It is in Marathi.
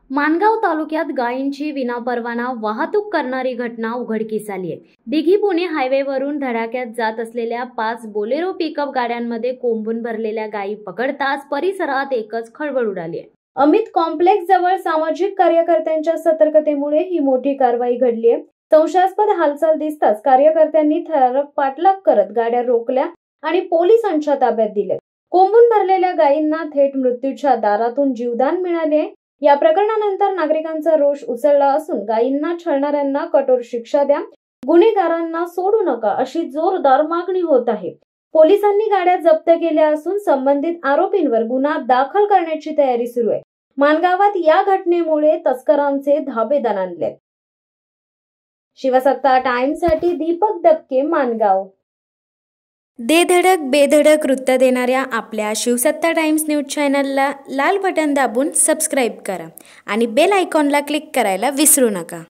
माणगाव तालुक्यात गायींची विनापरवाना वाहतूक करणारी घटना उघडकीस आली आहे। दिघी पुणे हायवेवरून धडाक्यात जात असलेल्या 5 बोलेरो पिकअप गाड्यांमध्ये कोंबून भरलेल्या गायी पकडताच परिसरात एकच खळबळ उडाली आहे। अमित कॉम्प्लेक्स जवळ सामाजिक कार्यकर्त्यांच्या सतर्कतेमुळे ही मोठी कारवाई घडली आहे। संशयास्पद हालचाल दिसताच कार्यकर्त्यांनी थरारक पाठलाग करत गाड्या रोखल्या आणि पोलिसांच्या ताब्यात दिल्या। कोंबून भरलेल्या गायींना थेट मृत्यूच्या दारातून जीवदान मिळाले। या प्रकरणानंतर नागरिकांचा रोष उसळला असून गायींना छळणाऱ्यांना कठोर शिक्षा द्या, गुन्हेगारांना सोडू नका अशी जोरदार मागणी होत आहे। पोलिसांनी गाड्या जप्त केल्या असून संबंधित आरोपींवर गुन्हा दाखल करण्याची तयारी सुरू आहे। माणगावात या घटनेमुळे तस्करांचे धाबे दणाणले। शिवसत्ता टाइम्ससाठी दीपक दबके, माणगाव। दे धडक बेधडक वृत्त देणाऱ्या आपल्या शिवसत्ता टाइम्स न्यूज चॅनलला लाल बटन दाबून सबस्क्राईब करा आणि बेल आयकॉनला क्लिक करायला विसरू नका।